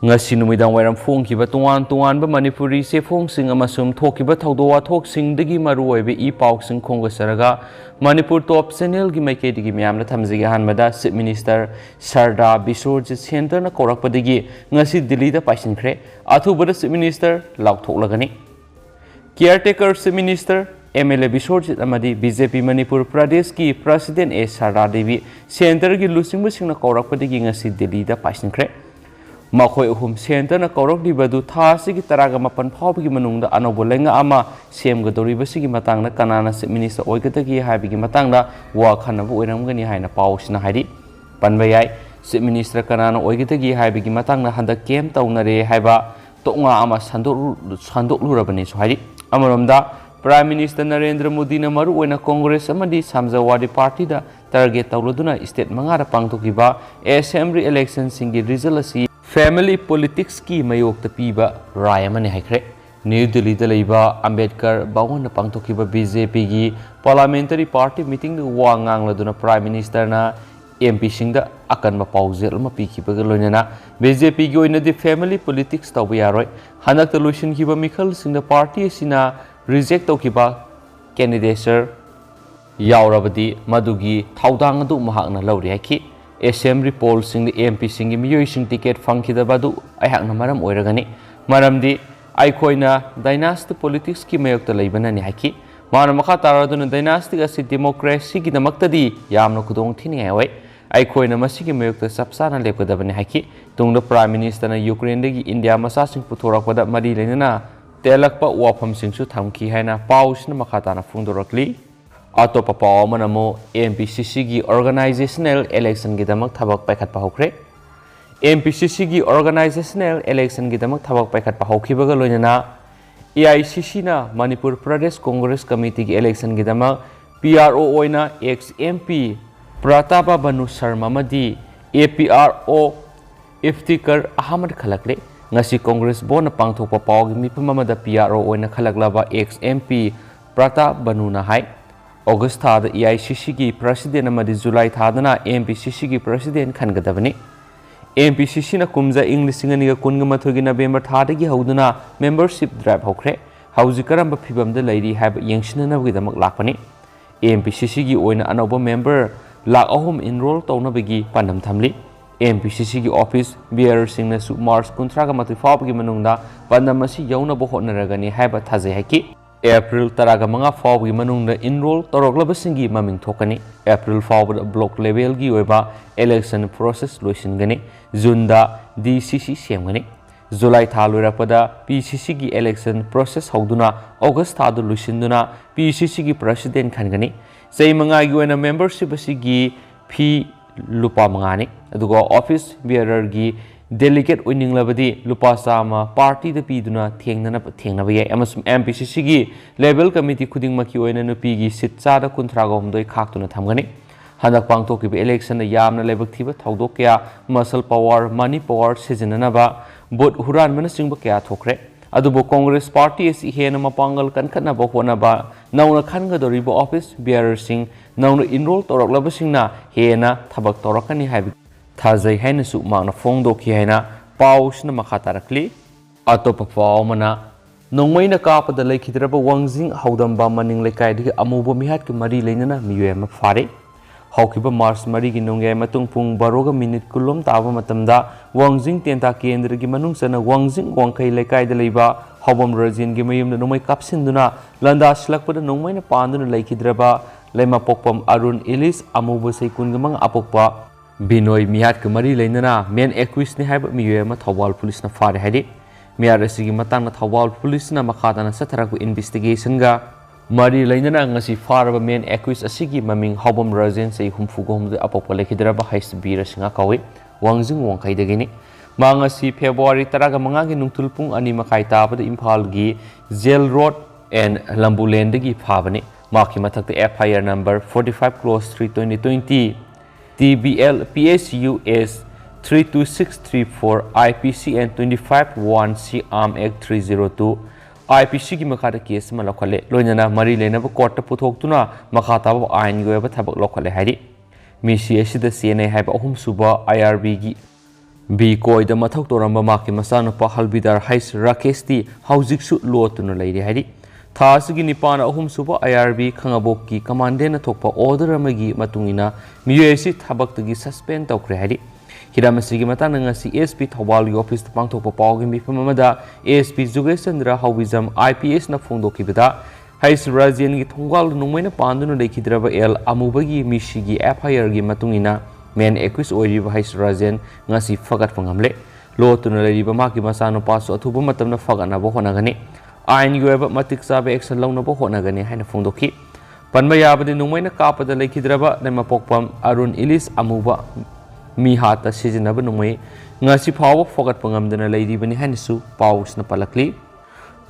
ngasi numidang wairam phongkiba tungan ba Manipuri se phongsing amasum thokiba thawdo wathoksingdagi maruoibe I pausing khongasaraga Manipur top channel gi maikedi miyamna thamjige hanmada Chief Minister Sarda Bisorjit Center na korakpadagi ngasi Delhi da paisinkhre Athubada Chief Minister Laothoklak Caretaker Chief Minister MLA Bisorjit amadi BJP Manipur Pradesh ki President A Sarda Devi Center gi lusingbu singna korakpadagi ngasi Delhi da paisinkhre Makhoi uhum center na korok di badu tha sigi taraga mapan phawbigi manungda anobo lenga ama semga doriba sigi matangna kanana Chief Minister oigatagi haibigi matangda wa khanabu oiramgani haina pausina haidi panba yai Chief Minister kanana oigatagi haibigi matangna handa kem taunare haiba tonga ama sandok lurabani so haidi amaromda Prime Minister Narendra Modi na maru oina Congress amadi Samjawadi Party da target tawladuna state mangara pangthokiba assembly election singi result asi Family politics ki mayok ta piba rayamane haikre New Delhi da leiba Ambedkar bawon na pangthokiba BJP gi parliamentary party meeting da wangang laduna Prime Minister na MP singda akan ma paujel ma pikiba ga loinana BJP gi oina di family politics tawba yaroi hanak ta loisin kiba mikhal singda party sina reject tokiba candidature yaurabadi madugi thaudang adu mahakna lauri haiki Assembly poll sing the MP sing miyo sing ticket fangkida badu ayhak na maram oiragani maramdi aikoina dynasty politics ki mayok ta leibana ni haki mana makha taraduna dynasty asi democracy ki damaktadi yamna kudong thini ai aikoina masi ki mayok ta sapsana lepkadabani haki tungda Prime Minister na Ukraine dagi India masa sing puthorakpada mari lenana telakpa wafam singsu thamki haina pausna makha tana phungdorakli Atopa pawamanamo MPCC gi organizational election gi damak thabak paikhat pahokre MPCC gi organizational election gi damak thabak paikhat pahokhibaga loinana AICC na Manipur Pradesh Congress Committee gi election gi damak PRO oina ex MP Pratapa Banu Sharma madi APRO Iftikar Ahmad khalakle ngasi Congress bona pangthokpa pawgi mipamamada PRO oina khalaklaba ex MP Pratapa Banu na hai August thada AICC gi president amadi July thadana MPCC gi president khangadabani MPCC na kumja English singaniga kunga mathogi November thada gi hauduna membership drive hokre hauji karamba phibamda lairi hab yengsinana gi damak lakpani MPCC gi oina anoba member lak ahum enroll tawnabagi pandam thamli MPCC gi office bearer singna su March 13 ga mathu fawgi manungda pandam asi yauna bo honaragani haba thajai haki April taraga manga fawgi manungda enroll toroglabasinggi maming thokani April fawbada block level gi oiba election process loisingani June da DCC semgani July tha loirapada PCC gi election process hauduna August tha du loisinduna PCC gi president khangani sei manga gi oina membership asigi fee lupa mangani adugo office bearer gi delegate winning labadi lupa sama party da piduna thengna ba yai amasum MPCC gi level committee khuding maki oina nupi gi sit chada kunthraga homdoi khaktuna thamgani hanak pangtok ki election na yamna lebak thiba thaudok kya muscle power money power sejanana ba bot huran mana singba kya thokre adubo Congress party asi hena mapangal kankhana ba hona ba nauna khanga dori bo office bearer sing nauna enroll torok labasingna hena thabak torakani haibi Thazai haina su maana fongdo ki haina pausna makhatarakli atopa pawmana nongmaina kapada laikhidraba wangjing haudamba maning lekai digi amubo mihat ki mari leinana miyema fare haukiba March mari gi nongye matung pung baroga minute kulom taba matamda wangjing tenta kendra gi manung sana wangjing wangkai lekai da leiba hawam rajin gi mayumna nongmai kapsinduna landa slakpada nongmaina panduna laikhidraba leima pokpam Arun Ilis amubo seikun gamang apokpa Binoy mihat ke mari lainana men equis ni haiba miyema Thabal police na fare hadi miyar asigi matang na Thabal police na makata na satharaku investigation ga mari lainana ngasi faraba men equis asigi maming hobom rajen sei humfugo humde apopa lekhidraba hais bira singa kawi wangjing wangkai dagini mangasi February taraga mangagi nungtulpung ani makai tabada Imphal gi Jail Road and Lambulen dagi phabani maki mathakta FIR number 45/3/2020 TBL PSUS 32634 IPCN 25/1 C Arm Act 302 IPC की मखादा case में लखले लोइना मरी लेना court पुथोक्तुना मखाता आइन गोयब थबक लखले हारि मिसी एसिदा CNA HYBE अहुम सुबा IRB की B koida mathau toramba maki masana pa halbidar hais rakesti haujiksu lotuna leiri hari thasigi nipana ahum suba IRB khangabok ki commandena thokpa order amagi matungina miyesi thabaktagi suspend tawkre hari hidamasigi matana ngasi ASP Thabal office pangthokpa pawgi mifam amada ASP Jugesandra Hawizam IPS na phongdokibada hais rajen gi thongwal nungmaina panduna lekhidraba L amubagi mishigi FIR gi matungina men accused oiriba hais rajen ngasi fagat pangamle lotuna leiriba maki masano paso athuba matamna fagana bo honagani ain yoeba matik sabe action launa bo honagani haina phongdoki panma yabadi nungmaina kapada lekhidraba nema pokpam Arun Ilis amuba mi hata sijinaba nungmai ngasi phawa fagat pangamdana leiribani hainisu pausna palakli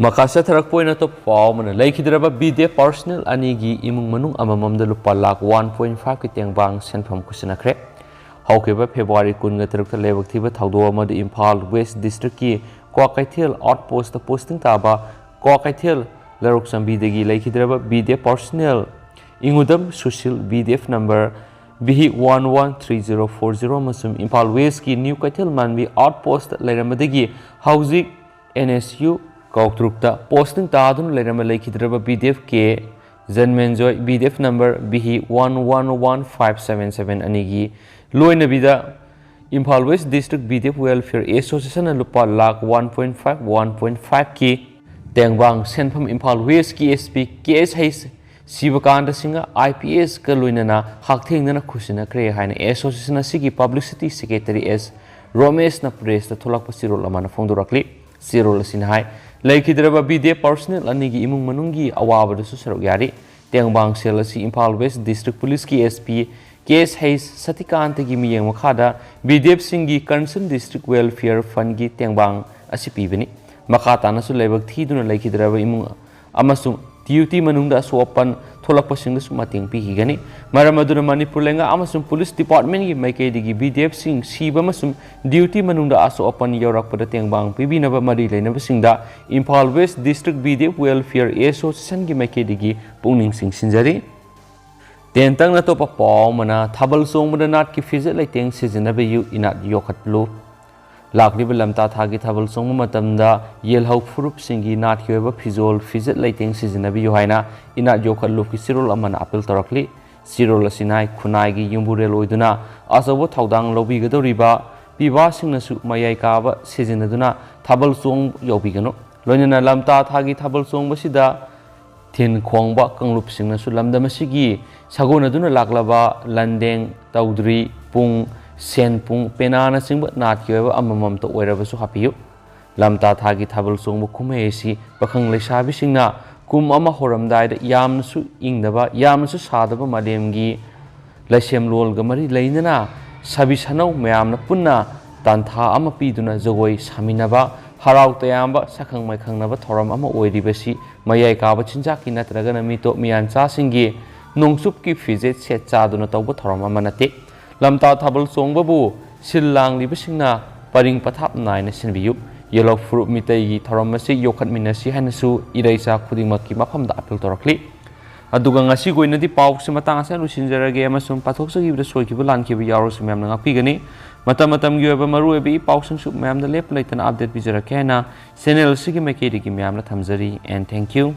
Makasa tharak poina to paw mana laikhidraba BD personal anigi imung manung amamamda lupa lakh 1.5 ki tengbang senpham kusinakre haukeba February 23 lebak thiba thawdo amadi Imphal West District ki Kwakaithel outpost posting taba Kwakaithel larok sambidagi laikhidraba BD personal ingudam Sushil BDF number BH113040 masum Imphal West ki New Kaithel manbi outpost lairamadagi hauzik NSU Kautrukta posting taadun lerama lekhidraba BDF ke Zanmenjoy BDF number BH111577 anigi loina bida Imphal West District BDF Welfare Association lupa lakh 1.5 ki tengbang senpham Imphal West ki SP KS Hais Sibakanda Singa IPS ka loinana hakthengna khusina kre haina association asigi publicity secretary S Romesh na press ta tholakpa sirol amana phongdorakli sirol asinhai Laikhidraba BD personal anigi imung manungi awabada su sarok yari tengbang sel asi Imphal West District Police ki SP case hais satikanta gi miyeng makhada BDF singi concern district welfare fund gi tengbang asi pibani makhata na su lebak thiduna laikhidraba imung amasung duty manungda su open tholakpa sing su mating pihigani maramaduna Manipur lenga amasung police department gi maike digi BDF sing siba masum duty manungda aso open yorakpada tengbang pibinaba mari leinaba singda Imphal West District BDF Welfare Association gi maike digi pungning sing sinjari tentang na to pa paw mana Thabal songmada nat ki fizet laiteng sijinabe yu inat yokhatlu lakliba lamta thagi Thabal songma matamda yelhau furup singi nat kyoba fizol fizet laiteng sijinabe yu haina inat yokhatlu ki sirol amana apel torakli sirol asinai khunai gi yumburel oiduna asobo thaudang lobi gadoriba piba singnasu mayai kaba sijinaduna Thabal song yobigano loinana lamta thagi Thabal song basida Thin Khongba Kanglup Singna Sulamda Masigi Sagonaduna Laklaba Landeng Taudri Pung Sen Pung Penana Singba Nat Kyoba Amamam to Werabasu Hapiyu Lamta Thagi Thabal Songbu Kumesi Bakang Lesabi Singna Kum Ama Horam Died Yamsu Ingdaba Yamsu Sadaba Mademgi Lashem Lol Gamari Lainana Sabi Sanau Mayamna Punna Tantha Ama Piduna Zogoi Saminaba Harau Tayamba Sakang Makanaba Toram Ama Oiribasi Mayai Kaba Chinjaki Natragana Mito Miancha Singi Nungsup ki Fizet Set Chaduna Tauba Toram Amanate Lamta Thabal Songbabu Silang Libasingna Paring Patap Nine Sinbiyu Yellow Fruit Mitay Toramasi Yokat Minasi Hanasu Iraisa Kudimaki Mapam da Apil Torakli Adugang Asigo in the Pau Simatanga Lucinjara Game as soon Patoxa give the Soki Lanki Yaros Mam Pigani Matamatam you have a Marubi, Pausen Soup Mam the Lep Late and update Vizara Kena, Senel Sigi Makedi Mam Tamzari, and thank you.